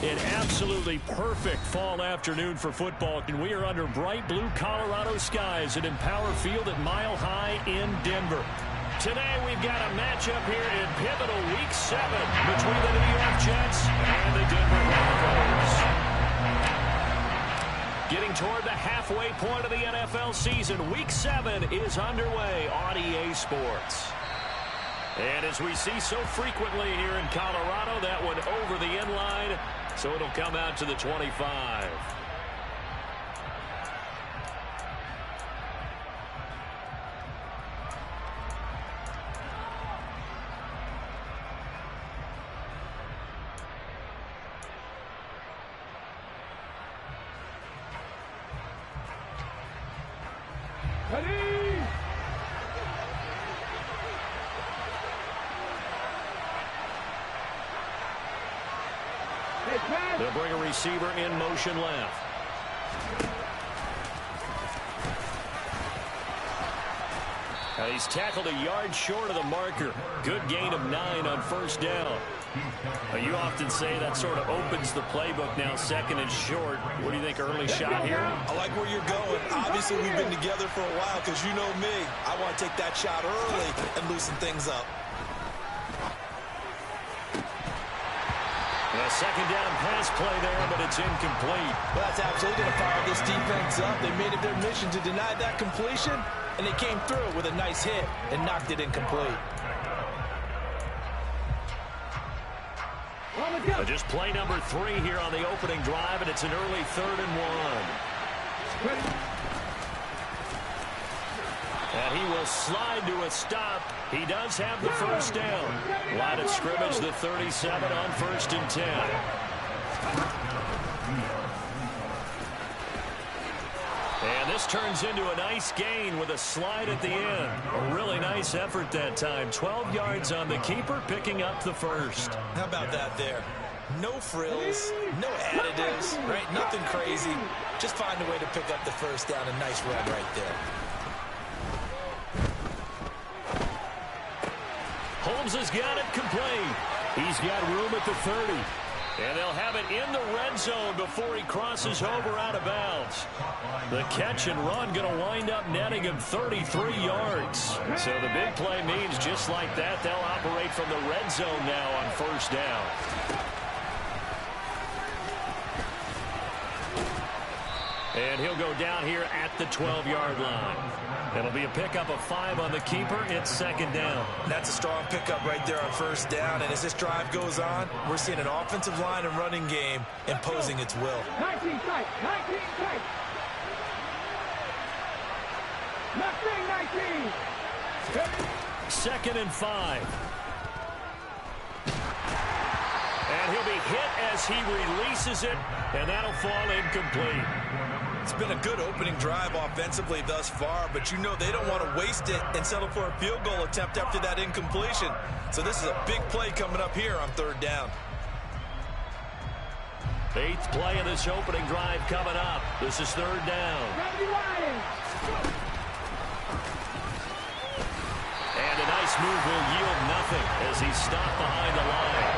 An absolutely perfect fall afternoon for football, and we are under bright blue Colorado skies at Empower Field at Mile High in Denver. Today we've got a matchup here in pivotal Week 7 between the New York Jets and the Denver Broncos. Getting toward the halfway point of the NFL season, Week 7 is underway on EA Sports. And as we see so frequently here in Colorado, that one over the end line, so it'll come out to the 25. They'll bring a receiver in motion left. He's tackled a yard short of the marker. Good gain of 9 on first down. You often say that sort of opens the playbook now, second and short. What do you think, early shot here? I like where you're going. Obviously, we've been together for a while because you know me. I want to take that shot early and loosen things up. A second down pass play there, but it's incomplete. Well, that's absolutely going to fire this defense up. They made it their mission to deny that completion, and they came through with a nice hit and knocked it incomplete. Just play number 3 here on the opening drive, and it's an early 3rd and 1. And he will slide to a stop. He does have the first down. Line of scrimmage, the 37 on 1st and 10. And this turns into a nice gain with a slide at the end. A really nice effort that time. 12 yards on the keeper, picking up the first. How about that there? No frills, no additives, right? Nothing crazy. Just find a way to pick up the first down. A nice run right there. Holmes has got it complete. He's got room at the 30. And they'll have it in the red zone before he crosses over out of bounds. The catch and run going to wind up netting him 33 yards. So the big play means just like that, they'll operate from the red zone now on first down. And he'll go down here at the 12-yard line. It'll be a pickup of 5 on the keeper. It's second down. That's a strong pickup right there on first down. And as this drive goes on, we're seeing an offensive line and running game imposing its will. 19 tight, 19 tight. 19. 2nd and 5. And he'll be hit as he releases it, and that'll fall incomplete. It's been a good opening drive offensively thus far, but you know they don't want to waste it and settle for a field goal attempt after that incompletion. So this is a big play coming up here on 3rd down. 8th play of this opening drive coming up. This is 3rd down. And a nice move will yield nothing as he's stopped behind the line.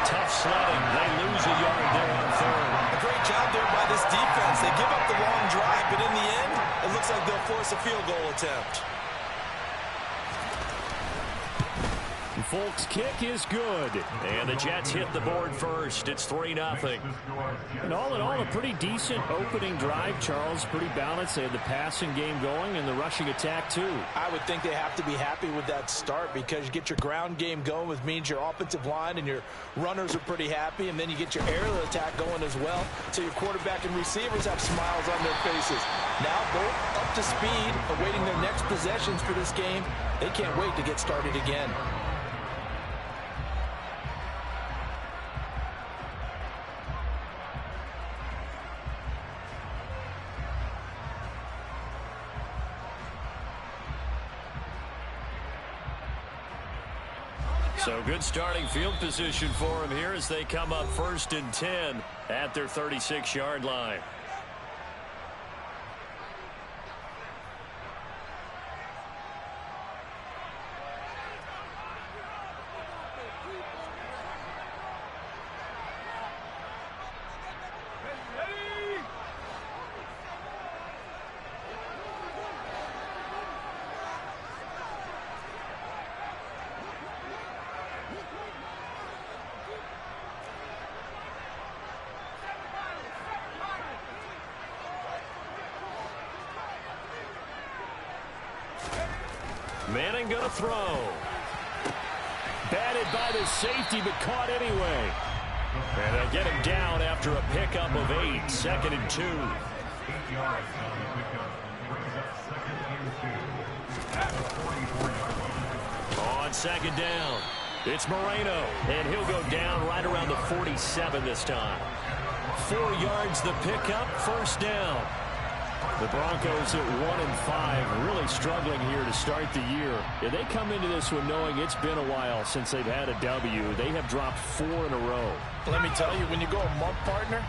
Tough sledding. They lose a yard there on 3rd. A great job there by this defense. They give up the long drive, but in the end, it looks like they'll force a field goal attempt. Folks' kick is good. And the Jets hit the board first. It's 3-0. And all in all, a pretty decent opening drive, Charles. Pretty balanced. They had the passing game going and the rushing attack, too. I would think they have to be happy with that start because you get your ground game going, which means your offensive line and your runners are pretty happy, and then you get your aerial attack going as well. So your quarterback and receivers have smiles on their faces. Now both up to speed, awaiting their next possessions for this game. They can't wait to get started again. So good starting field position for them here as they come up 1st and 10 at their 36-yard line. Manning going to throw. Batted by the safety, but caught anyway. And they'll get him down after a pickup of 8, 2nd and 2. On 2nd down, it's Moreno, and he'll go down right around the 47 this time. 4 yards the pickup, 1st down. The Broncos at 1-5, really struggling here to start the year. And they come into this one knowing it's been a while since they've had a W. They have dropped 4 in a row. Let me tell you, when you go a month, partner,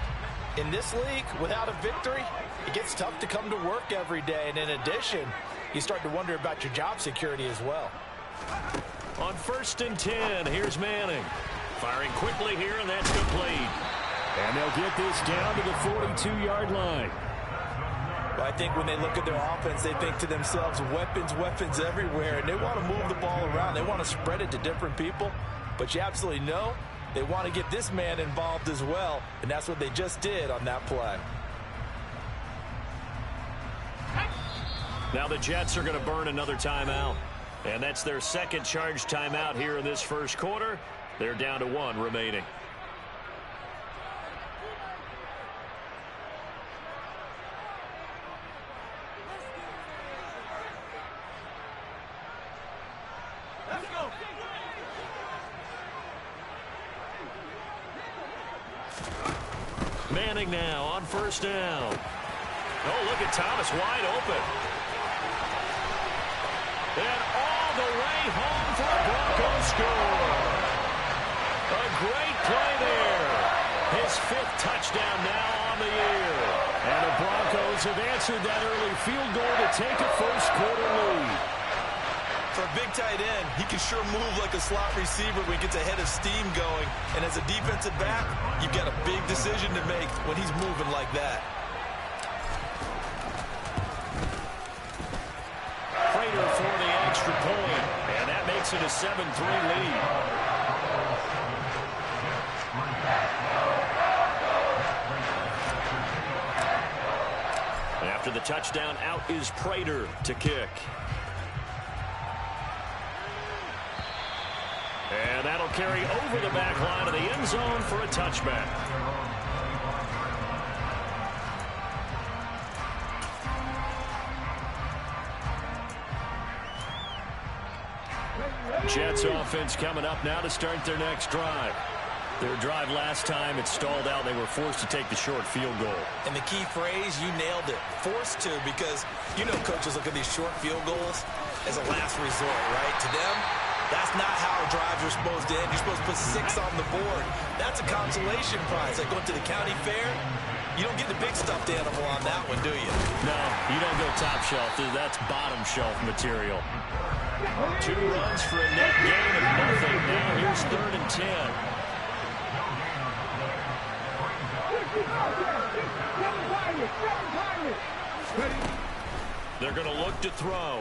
in this league, without a victory, it gets tough to come to work every day. And in addition, you start to wonder about your job security as well. On 1st and 10, here's Manning. Firing quickly here, and that's complete. And they'll get this down to the 42-yard line. I think when they look at their offense, they think to themselves, weapons, weapons everywhere, and they want to move the ball around. They want to spread it to different people, but you absolutely know they want to get this man involved as well, and that's what they just did on that play. Now the Jets are going to burn another timeout, and that's their 2nd charge timeout here in this 1st quarter. They're down to 1 remaining. Manning now on 1st down. Oh, look at Thomas wide open. And all the way home for a Broncos score. A great play there. His 5th touchdown now on the year. And the Broncos have answered that early field goal to take a 1st quarter lead. For a big tight end, he can sure move like a slot receiver when he gets a head of steam going. And as a defensive back, you've got a big decision to make when he's moving like that. Prater for the extra point. And that makes it a 7-3 lead. After the touchdown, out is Prater to kick. And that'll carry over the back line of the end zone for a touchback. Jets offense coming up now to start their next drive. Their drive last time, it stalled out. They were forced to take the short field goal. And the key phrase, you nailed it. Forced to, because you know coaches look at these short field goals as a last resort, right? To them, that's not how drives are supposed to end. You're supposed to put 6 on the board. That's a consolation prize. Like going to the county fair, you don't get the big stuffed animal on that one, do you? No, you don't go top shelf. That's bottom shelf material. 2 runs for a net gain of nothing. Now here's 3rd and 10. They're going to look to throw.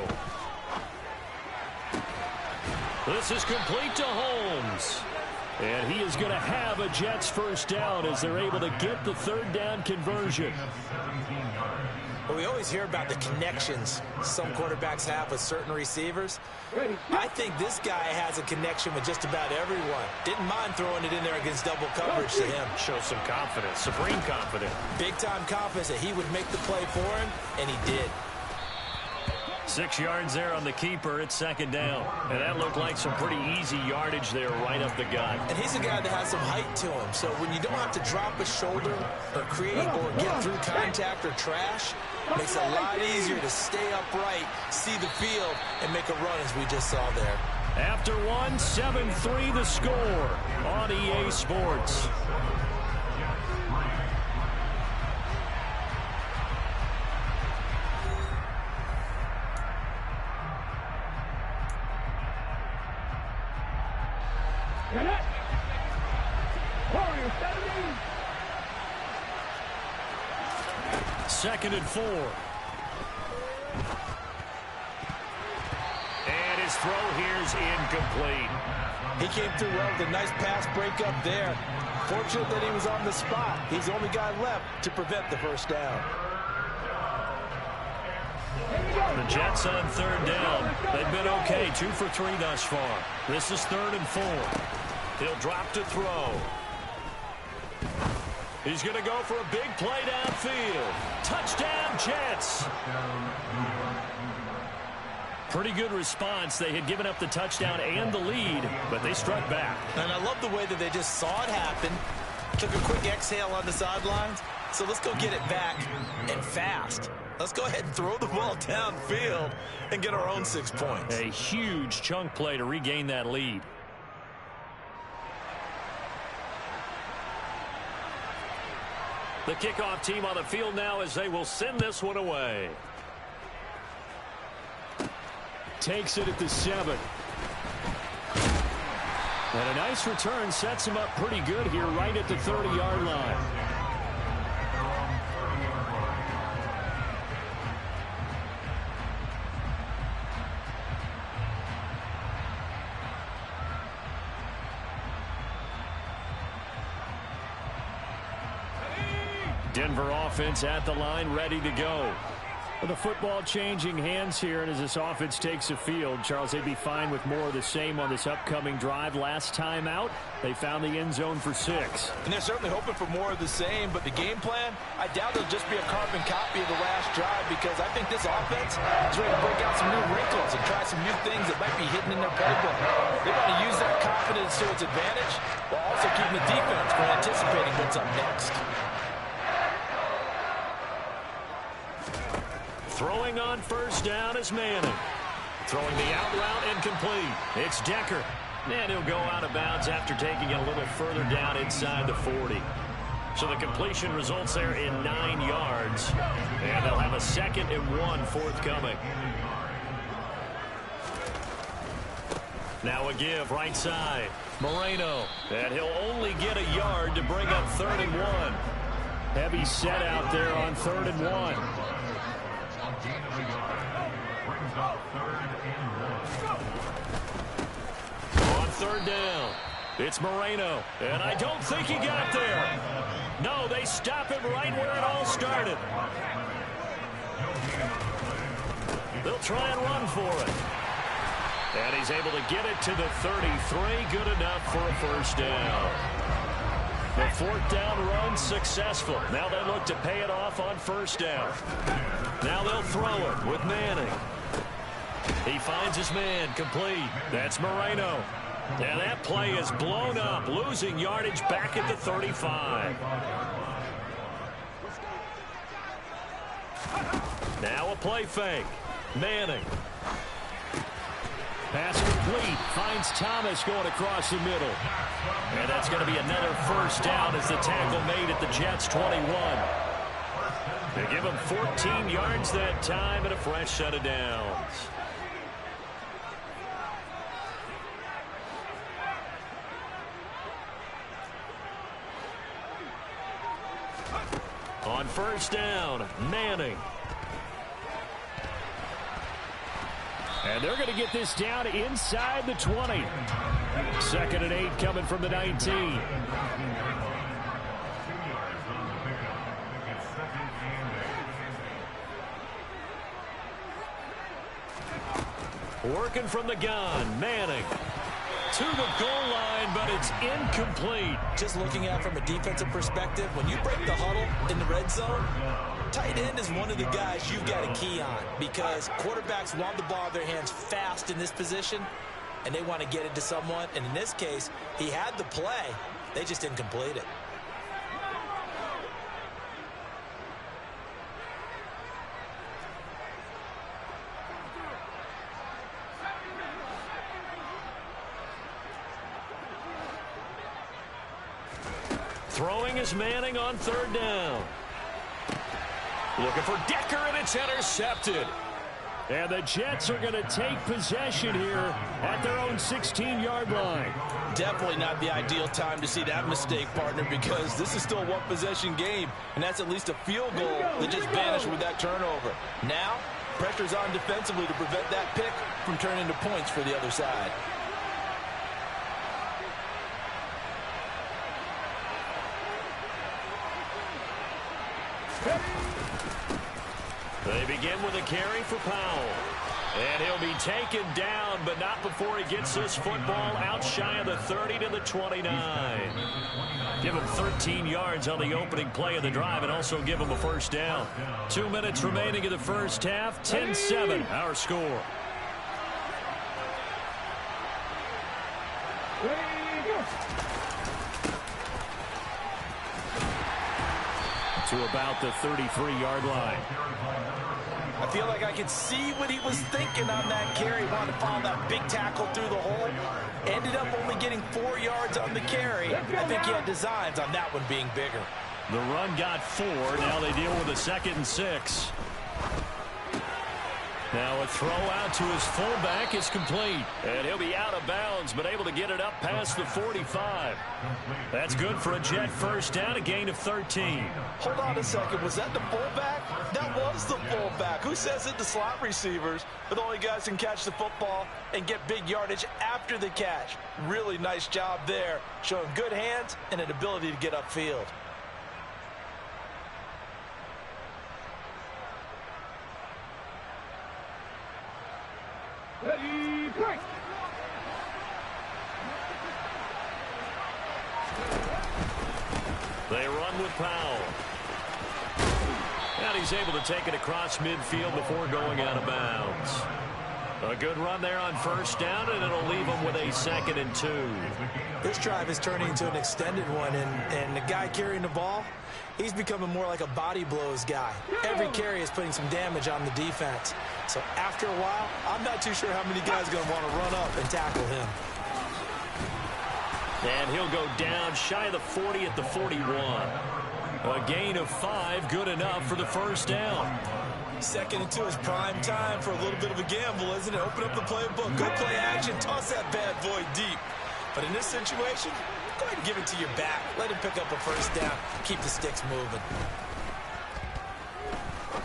This is complete to Holmes. And he is going to have a Jets 1st down as they're able to get the 3rd down conversion. Well, we always hear about the connections some quarterbacks have with certain receivers. I think this guy has a connection with just about everyone. Didn't mind throwing it in there against double coverage to him. Shows some confidence, supreme confidence. Big-time confidence that he would make the play for him, and he did. 6 yards there on the keeper. It's 2nd down. And that looked like some pretty easy yardage there right up the gut. And he's a guy that has some height to him. So when you don't have to drop a shoulder or create or get through contact or trash, it makes it a lot easier to stay upright, see the field, and make a run as we just saw there. After 1, 7-3 the score on EA Sports. Second and 4. And his throw here's incomplete. He came through well with a nice pass breakup there. Fortunate that he was on the spot. He's the only guy left to prevent the 1st down. The Jets on third down. They've been okay, 2 for 3 thus far. This is 3rd and 4. He'll drop to throw. He's going to go for a big play downfield. Touchdown, Jets. Pretty good response. They had given up the touchdown and the lead, but they struck back. And I love the way that they just saw it happen, took a quick exhale on the sidelines. So let's go get it back and fast. Let's go ahead and throw the ball downfield and get our own 6 points. A huge chunk play to regain that lead. The kickoff team on the field now as they will send this one away. Takes it at the 7. And a nice return sets him up pretty good here right at the 30-yard line. Denver offense at the line, ready to go. With the football changing hands here, and as this offense takes the field, Charles, they'd be fine with more of the same on this upcoming drive. Last time out, they found the end zone for 6. And they're certainly hoping for more of the same, but the game plan, I doubt it'll just be a carbon copy of the last drive, because I think this offense is ready to break out some new wrinkles and try some new things that might be hidden in their playbook. They want to use that confidence to its advantage, while also keeping the defense from anticipating what's up next. Throwing on first down is Manning. Throwing the out route incomplete. It's Decker. And he'll go out of bounds after taking it a little further down inside the 40. So the completion results there in 9 yards. And they'll have a 2nd and 1 forthcoming. Now a give right side. Moreno. And he'll only get a yard to bring up 3rd and 1. Heavy set out there on 3rd and 1. On 3rd down, it's Moreno, and I don't think he got there. No, they stop him right where it all started. They'll try and run for it. And he's able to get it to the 33, good enough for a first down. The 4th down run successful. Now they look to pay it off on first down. Now they'll throw it with Manning. He finds his man complete. That's Moreno. And that play is blown up, losing yardage back at the 35. Now a play fake. Manning. Pass complete. Finds Thomas going across the middle. And that's going to be another first down as the tackle made at the Jets' 21. They give him 14 yards that time and a fresh set of downs. On first down, Manning. And they're going to get this down inside the 20. 2nd and 8 coming from the 19. Working from the gun, Manning. To the goal line, but it's incomplete. Just looking at it from a defensive perspective, when you break the huddle in the red zone, tight end is one of the guys you've got to key on, because quarterbacks want the ball in their hands fast in this position, and they want to get it to someone. And in this case, he had the play. They just didn't complete it. Throwing is Manning on 3rd down. Looking for Decker, and it's intercepted. And the Jets are going to take possession here at their own 16-yard line. Definitely not the ideal time to see that mistake, partner, because this is still a one-possession game, and that's at least a field goal that just vanished with that turnover. Now, pressure's on defensively to prevent that pick from turning into points for the other side. They begin with a carry for Powell. And he'll be taken down, but not before he gets this football out shy of the 30 to the 29. Give him 13 yards on the opening play of the drive and also give him a first down. 2 minutes remaining in the first half. 10-7, our score. To about the 33-yard line. I feel like I could see what he was thinking on that carry. Wanted to follow that big tackle through the hole. Ended up only getting 4 yards on the carry. I think he had designs on that one being bigger. The run got 4. Now they deal with a 2nd and 6. Now a throw out to his fullback is complete. And he'll be out of bounds, but able to get it up past the 45. That's good for a Jet first down, a gain of 13. Hold on a second. Was that the fullback? That was the fullback. Who says it? The slot receivers are the only guys who can catch the football and get big yardage after the catch. Really nice job there, showing good hands and an ability to get upfield. They run with Powell. And he's able to take it across midfield before going out of bounds. A good run there on first down, and it'll leave him with a 2nd and 2. This drive is turning into an extended one, and the guy carrying the ball, he's becoming more like a body blows guy. Every carry is putting some damage on the defense. So after a while, I'm not too sure how many guys are going to want to run up and tackle him. And he'll go down shy of the 40 at the 41. A gain of 5, good enough for the first down. 2nd and 2 is prime time for a little bit of a gamble, isn't it? Open up the playbook, go play action, toss that bad boy deep. But in this situation, go ahead and give it to your back. Let him pick up a first down, keep the sticks moving.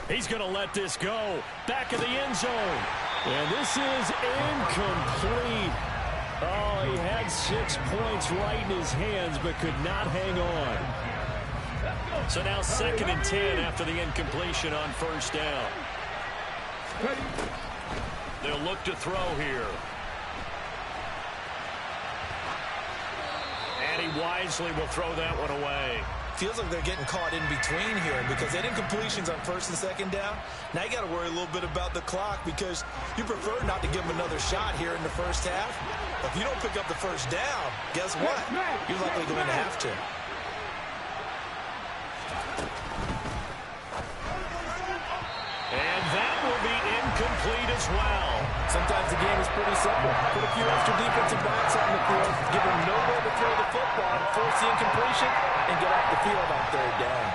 He's going to let this go. Back of the end zone. And this is incomplete. Oh, he had 6 points right in his hands, but could not hang on. So now 2nd and 10 after the incompletion on first down. They'll look to throw here. And he wisely will throw that one away. Feels like they're getting caught in between here because they did incompletions on 1st and 2nd down. Now you got to worry a little bit about the clock because you prefer not to give them another shot here in the first half. If you don't pick up the first down, guess what? You're likely going to have to. And that will be incomplete as well. Sometimes the game is pretty simple. Put a few extra defensive backs on the field, give them nowhere to throw the football, force the incompletion, and get off the field on 3rd down.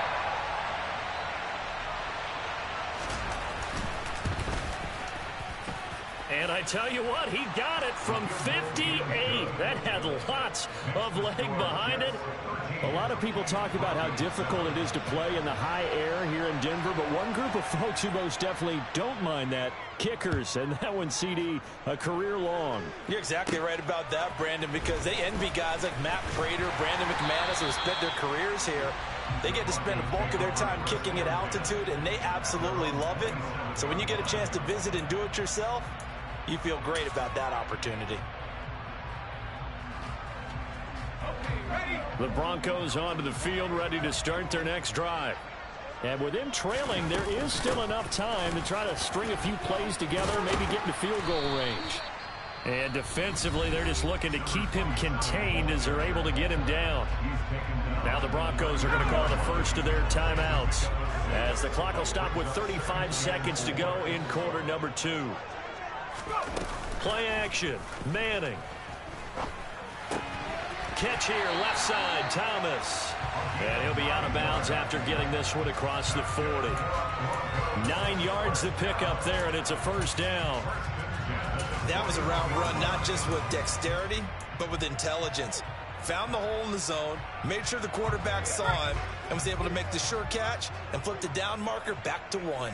And I tell you what, he got it from 58. That had lots of leg behind it. A lot of people talk about how difficult it is to play in the high air here in Denver, but one group of folks who most definitely don't mind that, kickers, and that one, CD, a career long. You're exactly right about that, Brandon, because they envy guys like Matt Prater, Brandon McManus, who have spent their careers here. They get to spend a bulk of their time kicking at altitude, and they absolutely love it. So when you get a chance to visit and do it yourself, you feel great about that opportunity. The Broncos onto the field, ready to start their next drive. And with them trailing, there is still enough time to try to string a few plays together, maybe get into field goal range. And defensively, they're just looking to keep him contained as they're able to get him down. Now the Broncos are going to call the first of their timeouts as the clock will stop with 35 seconds to go in quarter number 2. Play action. Manning. Catch here, left side, Thomas. And he'll be out of bounds after getting this one across the 40. 9 yards to pick up there, and it's a first down. That was a route run, not just with dexterity, but with intelligence. Found the hole in the zone, made sure the quarterback saw him, and was able to make the sure catch and flip the down marker back to 1.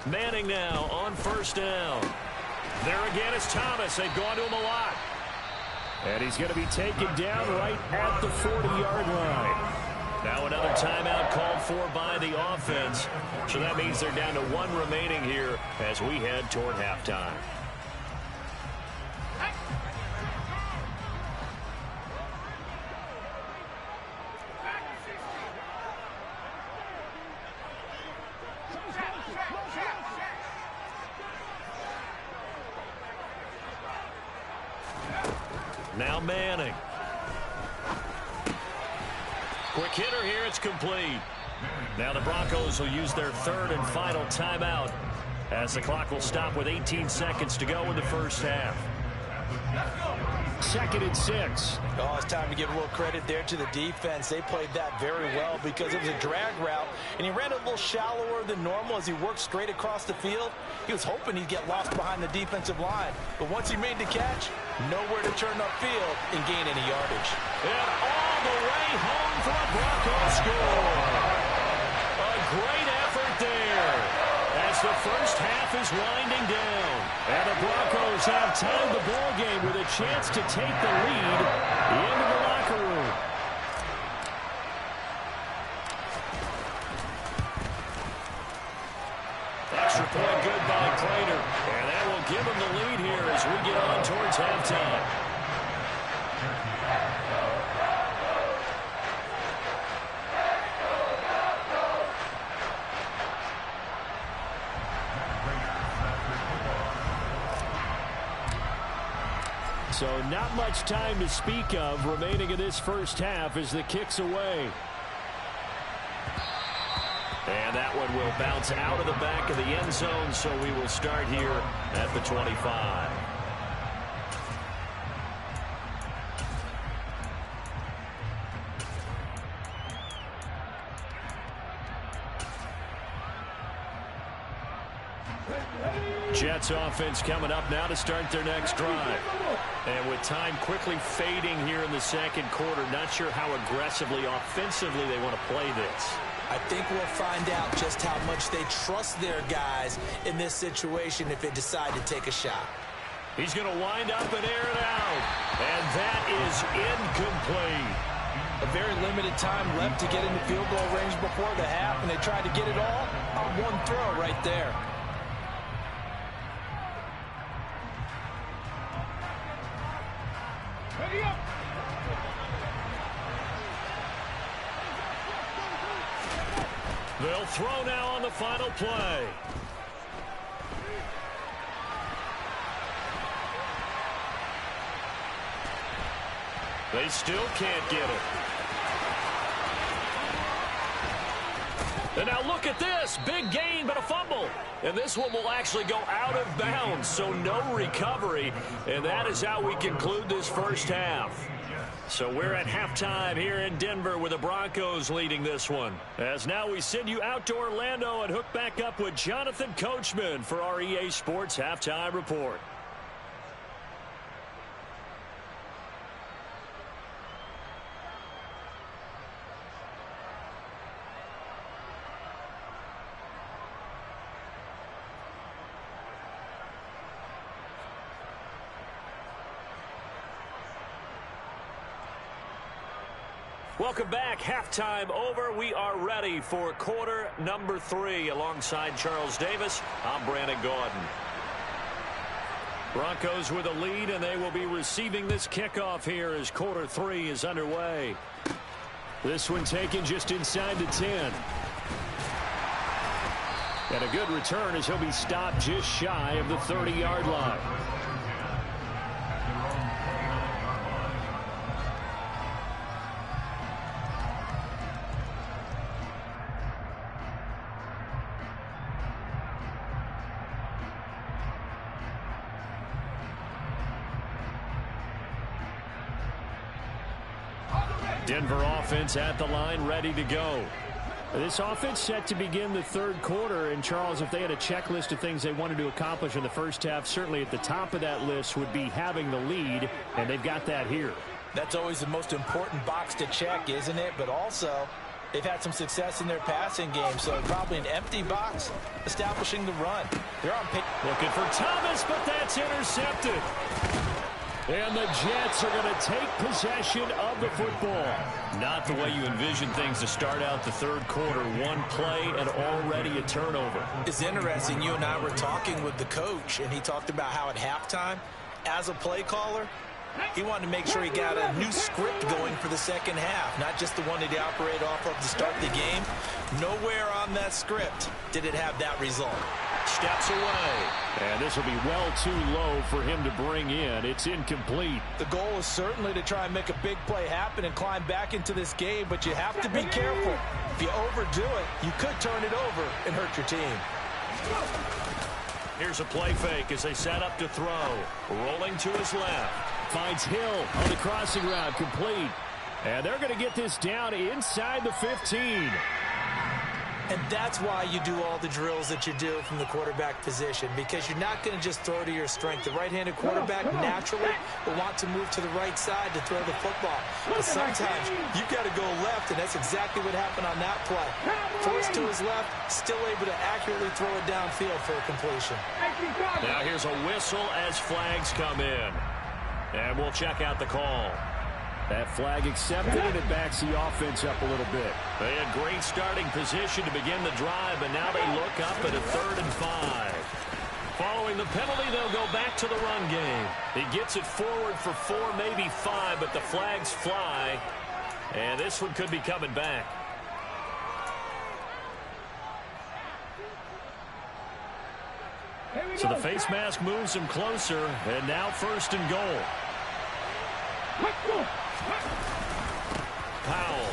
Manning now on first down. There again is Thomas. They've gone to him a lot. And he's going to be taken down right at the 40-yard line. Now another timeout called for by the offense. So that means they're down to one remaining here as we head toward halftime. Now Manning. Quick hitter here. It's complete. Now the Broncos will use their third and final timeout as the clock will stop with 18 seconds to go in the first half. 2nd and 6. Oh, it's time to give a little credit there to the defense. They played that very well because it was a drag route, and he ran a little shallower than normal as he worked straight across the field. He was hoping he'd get lost behind the defensive line, but once he made the catch, nowhere to turn upfield and gain any yardage. And all the way home for a Broncos score. A great effort there as the first half is winding down. And the Broncos have tied the ball game with a chance to take the lead into the locker room. Extra point good by Prater. And that will give him the lead here as we get on towards halftime. So not much time to speak of remaining in this first half as the kick's away. And that one will bounce out of the back of the end zone, so we will start here at the 25. Jets offense coming up now to start their next drive. And with time quickly fading here in the second quarter, not sure how aggressively, offensively they want to play this. I think we'll find out just how much they trust their guys in this situation if they decide to take a shot. He's going to wind up and air it out. And that is incomplete. A very limited time left to get into field goal range before the half, and they tried to get it all on one throw right there. They'll throw now on the final play. They still can't get it. And now look at this. Big gain, but a fumble. And this one will actually go out of bounds, so no recovery. And that is how we conclude this first half. So we're at halftime here in Denver with the Broncos leading this one. As now we send you out to Orlando and hook back up with Jonathan Coachman for our EA Sports Halftime Report. Welcome back. Halftime over. We are ready for quarter number 3. Alongside Charles Davis, I'm Brandon Gaudin. Broncos with a lead, and they will be receiving this kickoff here as quarter 3 is underway. This one taken just inside the 10. And a good return as he'll be stopped just shy of the 30-yard line. Denver offense at the line, ready to go. This offense set to begin the third quarter. And, Charles, if they had a checklist of things they wanted to accomplish in the first half, certainly at the top of that list would be having the lead, and they've got that here. That's always the most important box to check, isn't it? But also, they've had some success in their passing game, so probably an empty box establishing the run. They're on pace. Looking for Thomas, but that's intercepted. And the Jets are going to take possession of the football. Not the way you envision things to start out the third quarter. One play and already a turnover. It's interesting. You and I were talking with the coach, and he talked about how at halftime, as a play caller, he wanted to make sure he got a new script going for the second half, not just the one that he operated off of to start the game. Nowhere on that script did it have that result. Steps away. And this will be well too low for him to bring in. It's incomplete. The goal is certainly to try and make a big play happen and climb back into this game, but you have to be careful. If you overdo it, you could turn it over and hurt your team. Here's a play fake as they set up to throw. Rolling to his left. Finds Hill on the crossing route, complete. And they're going to get this down inside the 15. And that's why you do all the drills that you do from the quarterback position, because you're not going to just throw to your strength. The right-handed quarterback naturally will want to move to the right side to throw the football. But sometimes you've got to go left, and that's exactly what happened on that play. Forced to his left, still able to accurately throw it downfield for a completion. Now here's a whistle as flags come in. And we'll check out the call. That flag accepted, and it backs the offense up a little bit. They had great starting position to begin the drive, and now they look up at a 3rd and 5. Following the penalty, they'll go back to the run game. He gets it forward for 4, maybe 5, but the flags fly, and this one could be coming back. So the face mask moves him closer, and now 1st and goal. Powell.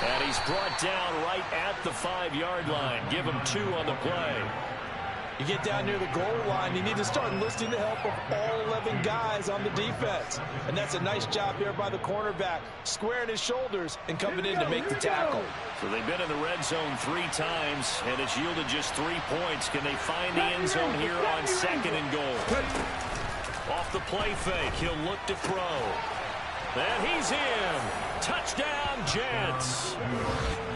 And he's brought down right at the 5-yard line. Give him 2 on the play. You get down near the goal line, you need to start enlisting the help of all 11 guys on the defense. And that's a nice job here by the cornerback, squaring his shoulders and coming in to make the tackle. So they've been in the red zone 3 times, and it's yielded just 3 points. Can they find the end zone here on 2nd and goal? Off the play fake, he'll look to throw. And he's in. Touchdown, Jets.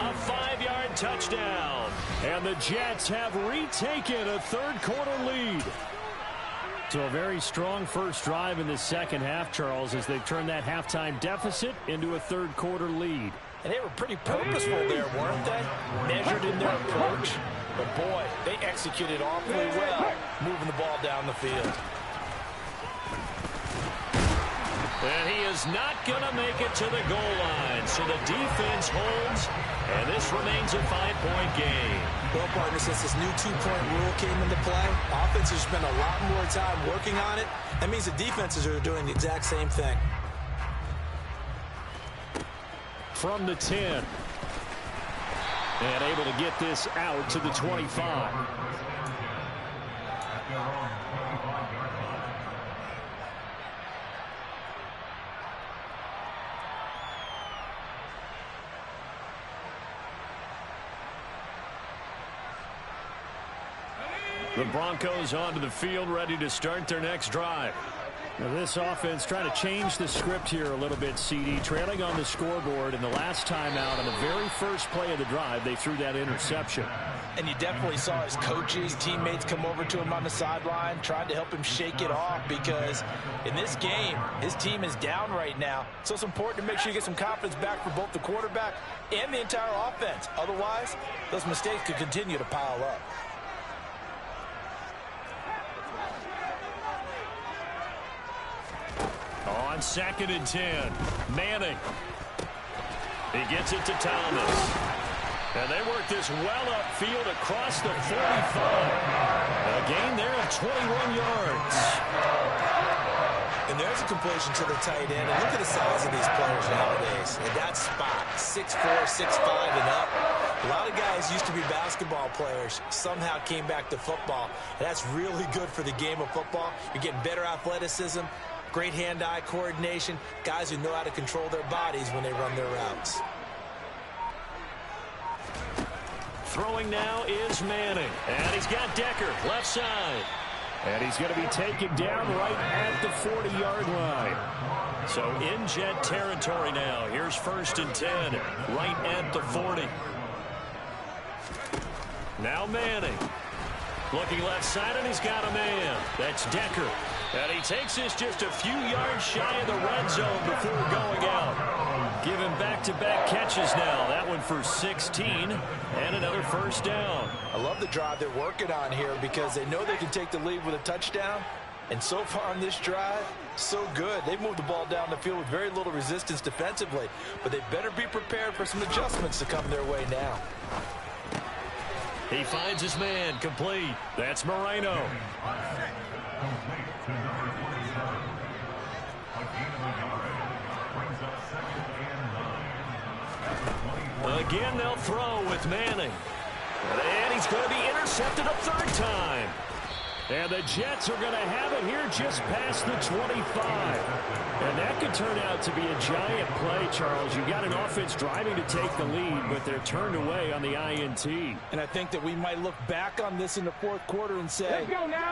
A 5-yard touchdown. And the Jets have retaken a third-quarter lead. So a very strong first drive in the second half, Charles, as they've turned that halftime deficit into a third-quarter lead. And they were pretty purposeful there, weren't they? Measured in their approach. But, boy, they executed awfully well, moving the ball down the field. And he is not going to make it to the goal line. So the defense holds, and this remains a 5-point game. Well, partner, since this new 2-point rule came into play, offenses spend a lot more time working on it. That means the defenses are doing the exact same thing. From the 10. And able to get this out to the 25. The Broncos onto the field, ready to start their next drive. Now this offense trying to change the script here a little bit, CD. Trailing on the scoreboard, and the last time out on the very first play of the drive, they threw that interception. And you definitely saw his coaches, teammates come over to him on the sideline, tried to help him shake it off, because in this game, his team is down right now. So it's important to make sure you get some confidence back for both the quarterback and the entire offense. Otherwise, those mistakes could continue to pile up. On 2nd and 10, Manning. He gets it to Thomas. And they work this well upfield across the 45. A gain there of 21 yards. And there's a completion to the tight end. And look at the size of these players nowadays. At that spot, 6'4", 6'5", and up. A lot of guys used to be basketball players, somehow came back to football. And that's really good for the game of football. You're getting better athleticism, great hand-eye coordination, guys who know how to control their bodies when they run their routes. Throwing now is Manning. And he's got Decker, left side. And he's going to be taken down right at the 40-yard line. So in Jet territory now. Here's 1st and 10, right at the 40. Now Manning. Looking left side, and he's got a man. That's Decker. And he takes this just a few yards shy of the red zone before going out. Giving back-to-back catches now. That one for 16 and another first down. I love the drive they're working on here because they know they can take the lead with a touchdown. And so far on this drive, so good. They've moved the ball down the field with very little resistance defensively. But they better be prepared for some adjustments to come their way now. He finds his man complete. That's Moreno. Again, they'll throw with Manning. And he's going to be intercepted a third time. And the Jets are going to have it here just past the 25. And that could turn out to be a giant play, Charles. You've got an offense driving to take the lead, but they're turned away on the INT. And I think that we might look back on this in the fourth quarter and say,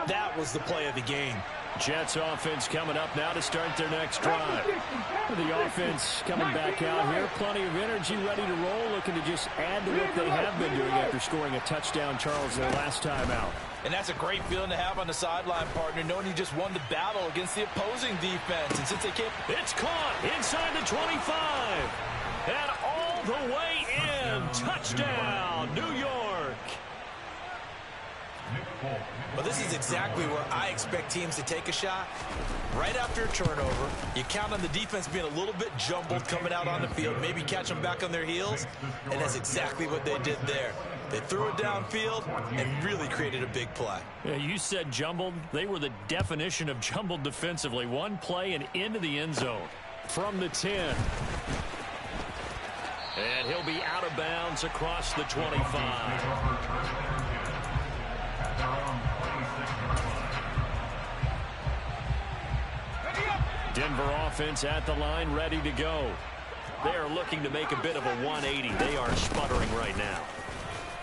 that was the play of the game. Jets offense coming up now to start their next drive. The offense coming back out here. Plenty of energy, ready to roll, looking to just add to what they have been doing after scoring a touchdown, Charles, their last time out. And that's a great feeling to have on the sideline, partner, knowing you just won the battle against the opposing defense. And since they can't... It's caught inside the 25. And all the way in. Touchdown, New York. Well, this is exactly where I expect teams to take a shot. Right after a turnover, you count on the defense being a little bit jumbled coming out on the field, maybe catch them back on their heels, and that's exactly what they did there. They threw it downfield and really created a big play. Yeah, you said jumbled. They were the definition of jumbled defensively. One play and into the end zone from the 10. And he'll be out of bounds across the 25. Denver offense at the line, ready to go. They are looking to make a bit of a 180. They are sputtering right now.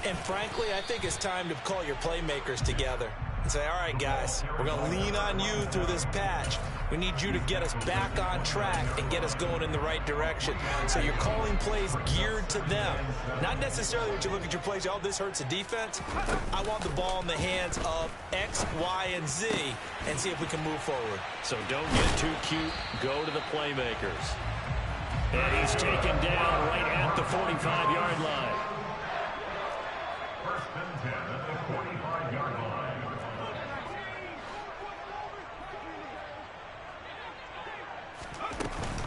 And frankly, I think it's time to call your playmakers together and say, all right, guys, we're going to lean on you through this patch. We need you to get us back on track and get us going in the right direction. So you're calling plays geared to them. Not necessarily when you look at your plays, oh, this hurts the defense. I want the ball in the hands of X, Y, and Z and see if we can move forward. So don't get too cute. Go to the playmakers. And he's taken down right at the 45-yard line. First and 10 at the 45-yard line.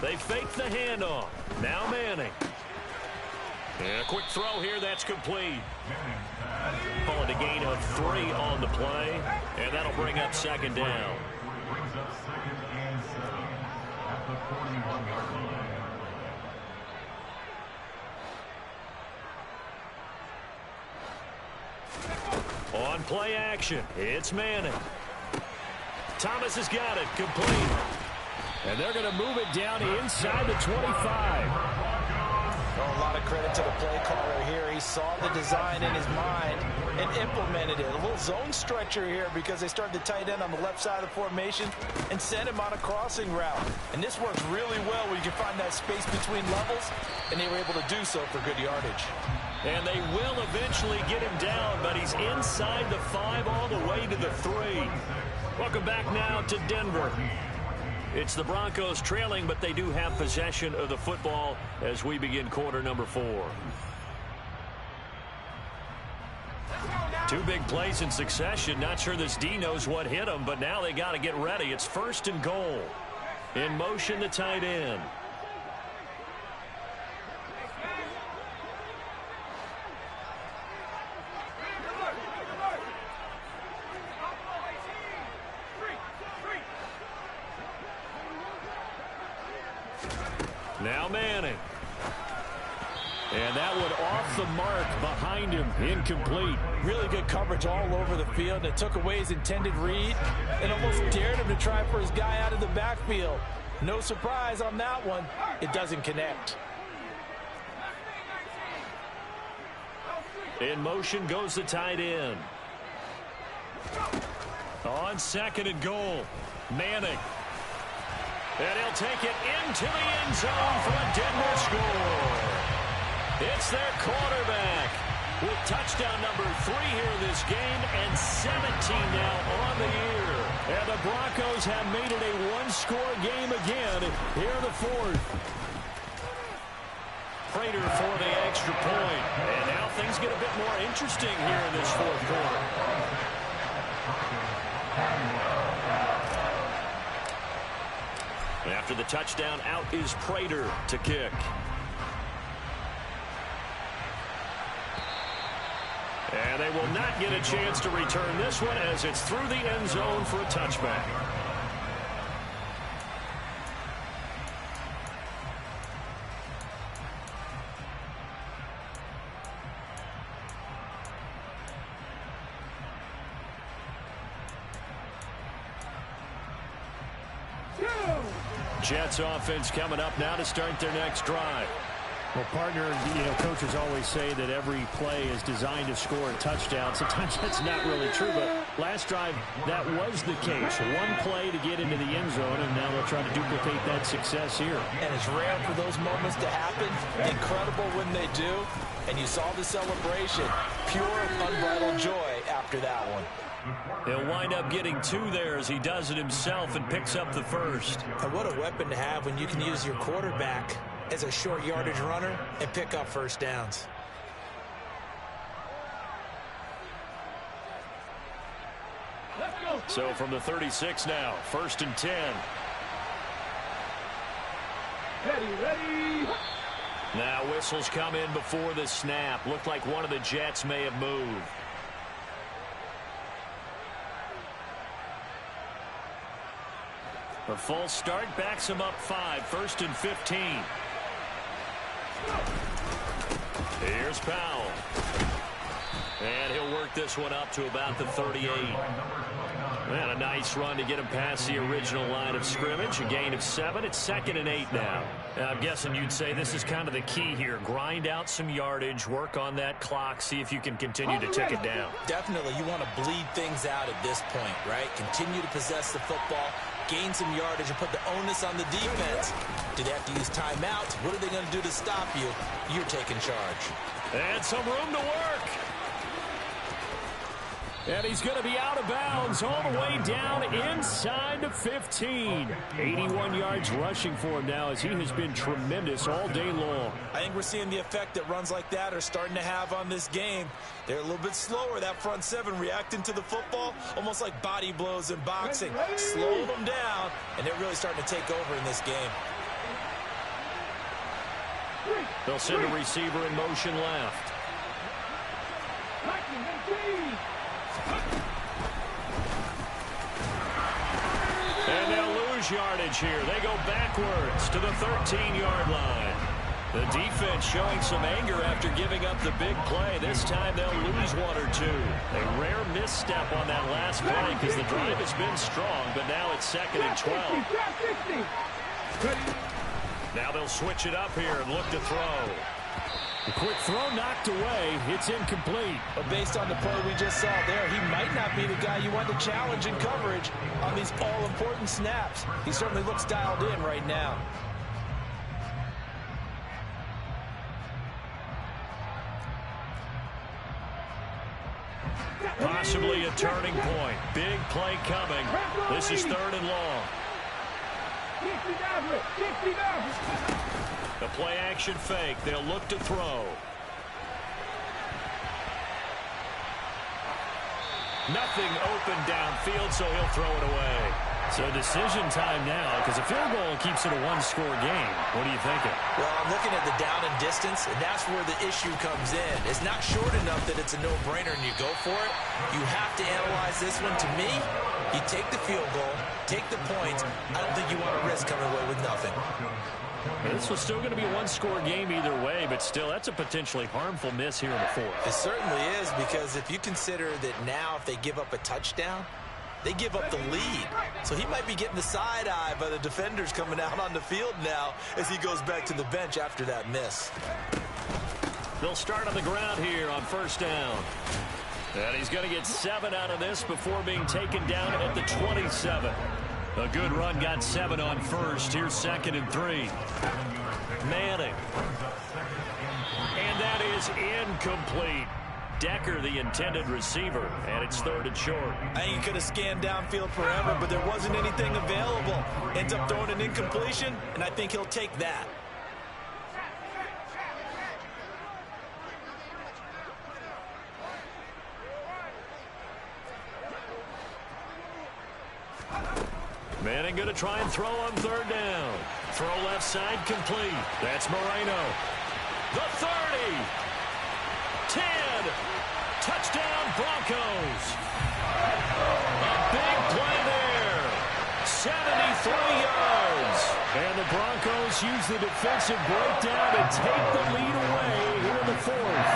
They fake the handoff. Now Manning. And a quick throw here. That's complete. Call it a gain of 3 on the play. And that'll bring up second down. Brings up second and 7 at the 41-yard line. On play action, it's Manning. Thomas has got it, complete. And they're going to move it down inside the 25. Oh, a lot of credit to the play caller here. He saw the design in his mind and implemented it. A little zone stretcher here because they started the tight end on the left side of the formation and sent him on a crossing route. And this works really well when you can find that space between levels, and they were able to do so for good yardage. And they will eventually get him down, but he's inside the 5 all the way to the 3. Welcome back now to Denver. It's the Broncos trailing, but they do have possession of the football as we begin quarter number 4. 2 big plays in succession. Not sure this D knows what hit him, but now they got to get ready. It's first and goal. In motion, the tight end. Now Manning. And that one off the mark behind him. Incomplete. Really good coverage all over the field. It took away his intended read and almost dared him to try for his guy out of the backfield. No surprise on that one. It doesn't connect. In motion goes the tight end. On second and goal. Manning. And he'll take it into the end zone for a Denver score. It's their quarterback. with touchdown number 3 here in this game, and 17 now on the year. And the Broncos have made it a one-score game again here in the fourth. Prater for the extra point. And now things get a bit more interesting here in this fourth quarter. After the touchdown, out is Prater to kick. And they will not get a chance to return this one as it's through the end zone for a touchback. Jets offense coming up now to start their next drive. Well, partner, coaches always say that every play is designed to score a touchdown. Sometimes that's not really true, but last drive, that was the case. One play to get into the end zone, and now they'll try to duplicate that success here. And it's rare for those moments to happen. Incredible when they do. And you saw the celebration. Pure, unbridled joy after that one. He'll wind up getting 2 there as he does it himself and picks up the first. And what a weapon to have when you can use your quarterback as a short yardage runner and pick up first downs. So from the 36 now, 1st and 10. Ready. Now whistles come in before the snap. Looked like one of the Jets may have moved. A false start backs him up 5, 1st and 15. Here's Powell. And he'll work this one up to about the 38. And a nice run to get him past the original line of scrimmage. A gain of 7. It's 2nd and 8 now. I'm guessing you'd say this is kind of the key here. Grind out some yardage, work on that clock, see if you can continue to tick it down. Definitely, you want to bleed things out at this point, right? Continue to possess the football, gain some yardage, and put the onus on the defense. Do they have to use timeouts? What are they going to do to stop you? You're taking charge. And some room to work. And he's going to be out of bounds all the way down inside the 15. 81 yards rushing for him now as he has been tremendous all day long. I think we're seeing the effect that runs like that are starting to have on this game. They're a little bit slower, that front 7, reacting to the football, almost like body blows in boxing. Slow them down, and they're really starting to take over in this game. They'll send a receiver in motion left. And they'll lose yardage here. They go backwards to the 13-yard line. The defense showing some anger after giving up the big play. This time they'll lose 1 or 2. A rare misstep on that last play because the drive has been strong, but now it's 2nd and 12. Now they'll switch it up here and look to throw. The quick throw knocked away. It's incomplete. But based on the play we just saw there, he might not be the guy you want to challenge in coverage on these all-important snaps. He certainly looks dialed in right now. Possibly a turning point. Big play coming. This is 3rd and long. The play action fake. They'll look to throw. Nothing open downfield, so he'll throw it away. So decision time now, because a field goal keeps it a one-score game. What are you thinking? Well, I'm looking at the down and distance, and that's where the issue comes in. It's not short enough that it's a no-brainer and you go for it. You have to analyze this one. To me, you take the field goal, take the points. I don't think you want to risk coming away with nothing. This was still going to be a one-score game either way, but still, that's a potentially harmful miss here in the fourth. It certainly is, because if you consider that now if they give up a touchdown, they give up the lead. So he might be getting the side eye by the defenders coming out on the field now as he goes back to the bench after that miss. They'll start on the ground here on 1st down. And he's going to get 7 out of this before being taken down at the 27. A good run got 7 on 1st. Here's 2nd and 3. Manning. And that is incomplete. Decker the intended receiver, and it's 3rd and short. I think he could have scanned downfield forever, but there wasn't anything available. Ends up throwing an incompletion, and I think he'll take that. Manning going to try and throw on 3rd down. Throw left side complete. That's Moreno. The 30. 10. Touchdown Broncos. A big play there. 73 yards. And the Broncos use the defensive breakdown to take the lead away here in the 4th.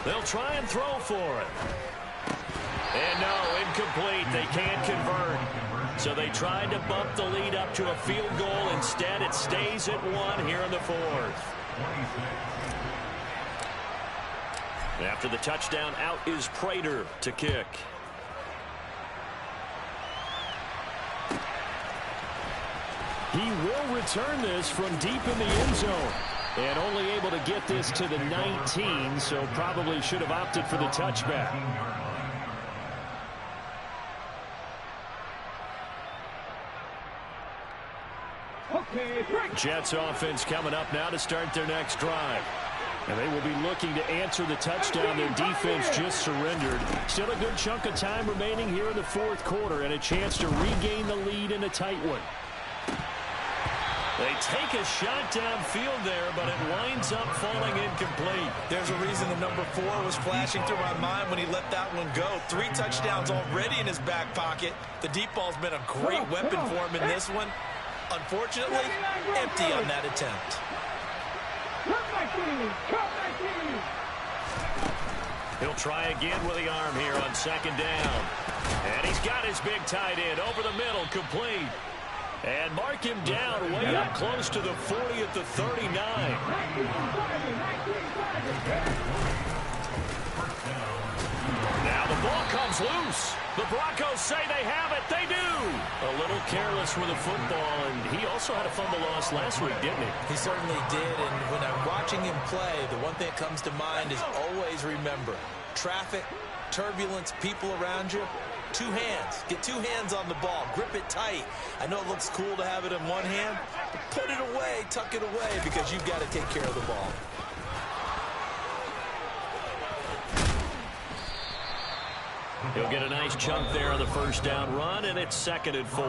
They'll try and throw for it. And no, incomplete. They can't convert. So they tried to bump the lead up to a field goal. Instead, it stays at 1 here in the 4th. After the touchdown, out is Prater to kick. He will return this from deep in the end zone. And only able to get this to the 19, so probably should have opted for the touchback. Jets offense coming up now to start their next drive. And they will be looking to answer the touchdown their defense just surrendered. Still a good chunk of time remaining here in the 4th quarter and a chance to regain the lead in a tight one. They take a shot downfield there, but it winds up falling incomplete. There's a reason the number 4 was flashing through my mind when he let that one go. 3 touchdowns already in his back pocket. The deep ball's been a great weapon for him in this one. Unfortunately, empty on that attempt. He'll try again with the arm here on 2nd down. And he's got his big tight end over the middle, complete. And mark him down way up close to the 40 at the 39. Now the ball comes loose. The Broncos say they have it. They do. A little careless with the football, and he also had a fumble loss last week, didn't he? He certainly did, and when I'm watching him play, the one thing that comes to mind is always remember, traffic, turbulence, people around you, 2 hands. Get 2 hands on the ball. Grip it tight. I know it looks cool to have it in one hand, but put it away, tuck it away, because you've got to take care of the ball. He'll get a nice chunk there on the 1st down run, and it's 2nd and 4.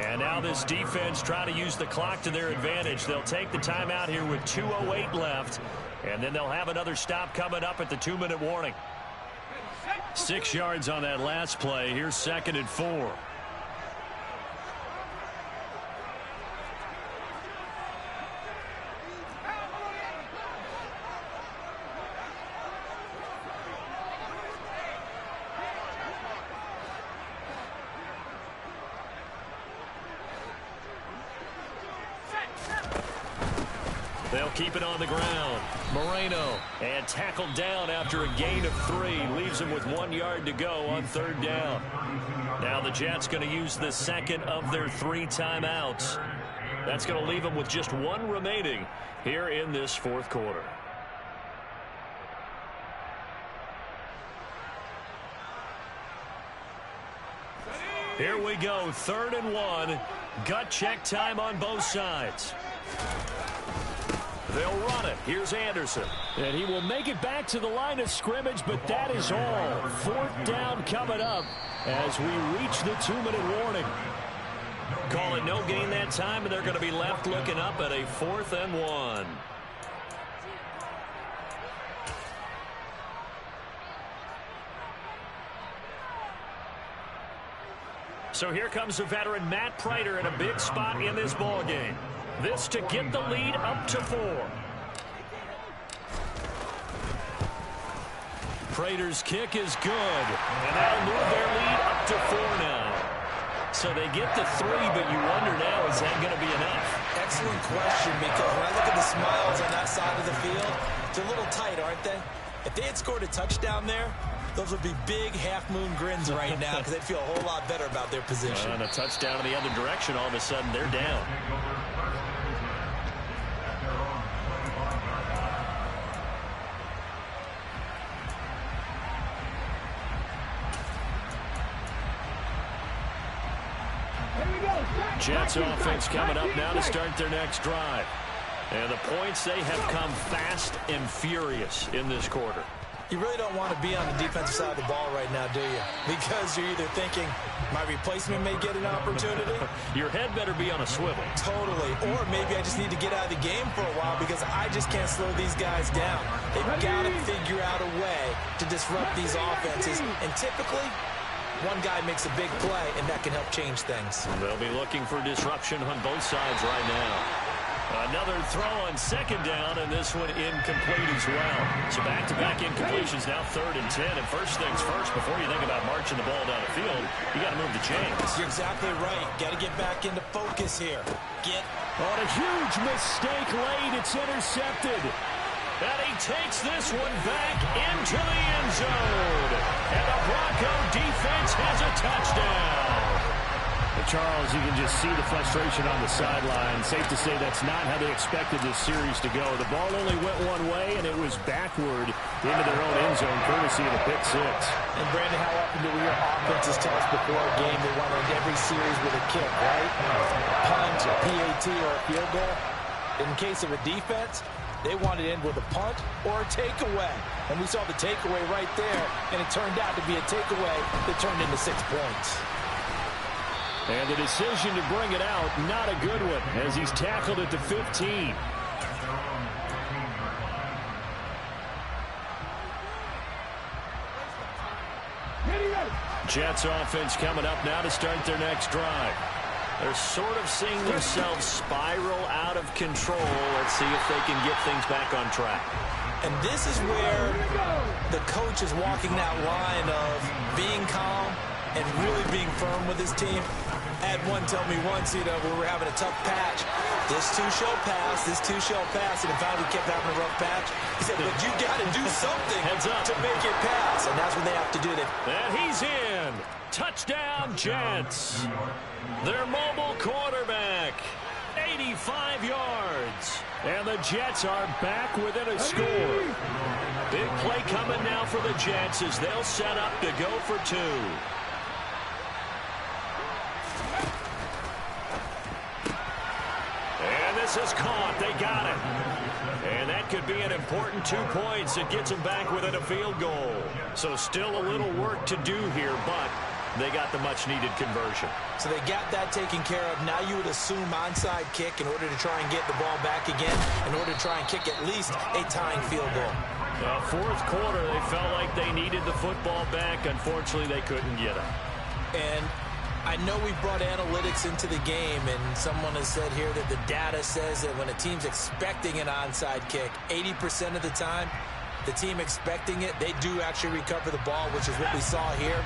And now this defense trying to use the clock to their advantage. They'll take the timeout here with 2:08 left, and then they'll have another stop coming up at the 2-minute warning. 6 yards on that last play. Here's 2nd and 4. They'll keep it on the ground. Moreno, and tackled down after a gain of 3. Leaves him with 1 yard to go on 3rd down. Now the Jets going to use the second of their 3 timeouts. That's going to leave them with just 1 remaining here in this 4th quarter. Here we go, 3rd and 1. Gut check time on both sides. They'll run it. Here's Anderson. And he will make it back to the line of scrimmage, but that is all. 4th down coming up as we reach the 2-minute warning. Call it no gain that time, and they're going to be left looking up at a 4th and 1. So here comes the veteran Matt Prater in a big spot in this ball game. This to get the lead up to 4. Prater's kick is good, and that'll move their lead up to 4 now. So they get the 3, but you wonder now, is that going to be enough? Excellent question, because when I look at the smiles on that side of the field, it's a little tight, aren't they? If they had scored a touchdown there, Those would be big half-moon grins right now because they feel a whole lot better about their position. And a touchdown in the other direction, all of a sudden they're down. Jets offense coming up now to start their next drive. And the points, they have come fast and furious in this quarter. You really don't want to be on the defensive side of the ball right now, do you? Because you're either thinking, my replacement may get an opportunity. Your head better be on a swivel. Totally. Or maybe I just need to get out of the game for a while because I just can't slow these guys down. They've got to figure out a way to disrupt these offenses. And typically, one guy makes a big play, and that can help change things. They'll be looking for disruption on both sides right now. Another throw on second down, and this one incomplete as well. So back-to-back incompletions, now 3rd and 10. And first things first, before you think about marching the ball down the field, you got to move the chains. You're exactly right. Got to get back into focus here. On a huge mistake late, it's intercepted. And he takes this one back into the end zone. And the Bronco defense has a touchdown. Charles, you can just see the frustration on the sideline. Safe to say that's not how they expected this series to go. The ball only went one way, and it was backward into their own end zone, courtesy of the pick six. And, Brandon, how often do we hear offenses tell us before a game they want to end every series with a kick, right? A punt, a PAT, or a field goal. In case of a defense, they want to end with a punt or a takeaway. And we saw the takeaway right there, and it turned out to be a takeaway that turned into 6 points. And the decision to bring it out, not a good one, as he's tackled at the 15. Jets offense coming up now to start their next drive. They're sort of seeing themselves spiral out of control. Let's see if they can get things back on track. And this is where the coach is walking that line of being calm and really being firm with his team. I had one tell me once, when we were having a tough patch, this too shall pass, this too shall pass, and in fact we kept having a rough patch. He said, but you got to do something to make it pass, and that's what they have to do. And he's in. Touchdown, Jets. Their mobile quarterback, 85 yards. And the Jets are back within a score. Big play coming now for the Jets as they'll set up to go for 2. And this is caught. They got it. And that could be an important 2 points. It gets them back within a field goal. So still a little work to do here, but they got the much-needed conversion. So they got that taken care of. Now you would assume onside kick in order to try and get the ball back again, in order to try and kick at least a tying field goal. Fourth quarter, they felt like they needed the football back. Unfortunately, they couldn't get it. And I know we brought analytics into the game, and someone has said here that the data says that when a team's expecting an onside kick, 80% of the time, the team expecting it, they do actually recover the ball, which is what we saw here.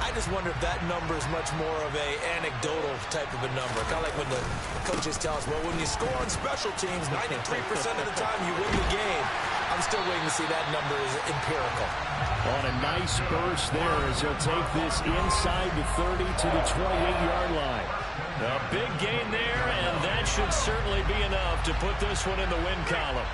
I just wonder if that number is much more of a anecdotal type of a number. Kind of like when the coaches tell us, well, when you score on special teams, 93% of the time you win the game. I'm still waiting to see that number is empirical. On a nice burst there as he'll take this inside the 30 to the 28-yard line. A big gain there, and that should certainly be enough to put this one in the win column.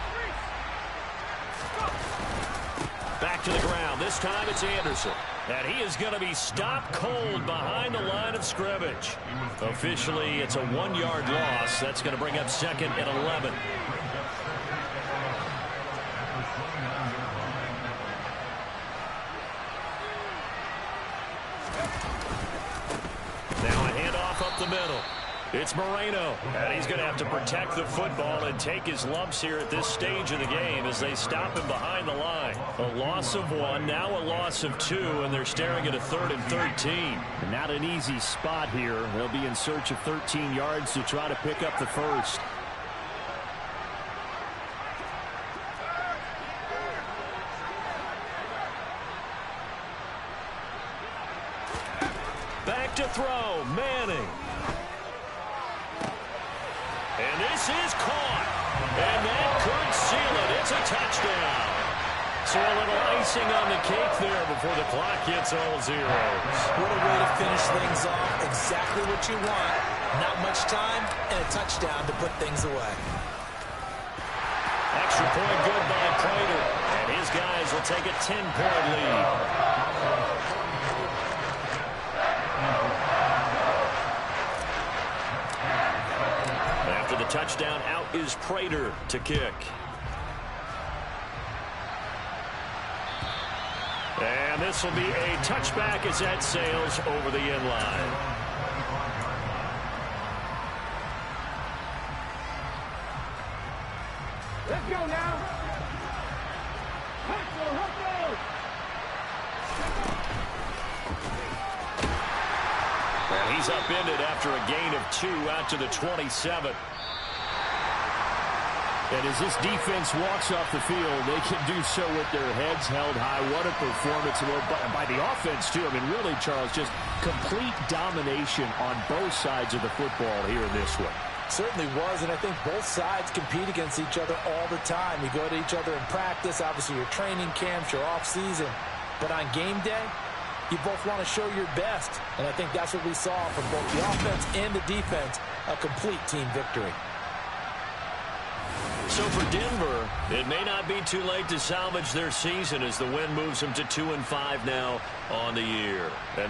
Back to the ground. This time it's Anderson. And he is going to be stopped cold behind the line of scrimmage. Officially, it's a 1-yard loss. That's going to bring up 2nd and 11. Now a handoff up the middle. It's Moreno, and he's going to have to protect the football and take his lumps here at this stage of the game as they stop him behind the line. A loss of 1, now a loss of 2, and they're staring at a 3rd and 13. And not an easy spot here. They'll be in search of 13 yards to try to pick up the first. Back to throw, Manning. And this is caught. And that could seal it. It's a touchdown. So a little icing on the cake there before the clock hits all zeros. What a way to finish things off. Exactly what you want. Not much time and a touchdown to put things away. Extra point good by Prater. And his guys will take a 10-point lead. After the touchdown, out is Prater to kick. And this will be a touchback as that sails over the end line. Let's go now. Hustle. And he's upended after a gain of 2 out to the 27. And as this defense walks off the field, they can do so with their heads held high. What a performance by the offense, too. I mean, really, Charles, just complete domination on both sides of the football here in this one. Certainly was, and I think both sides compete against each other all the time. You go to each other in practice, obviously your training camps, your off-season. But on game day, you both want to show your best. And I think that's what we saw from both the offense and the defense, a complete team victory. So for Denver, it may not be too late to salvage their season as the win moves them to 2-5 now on the year. And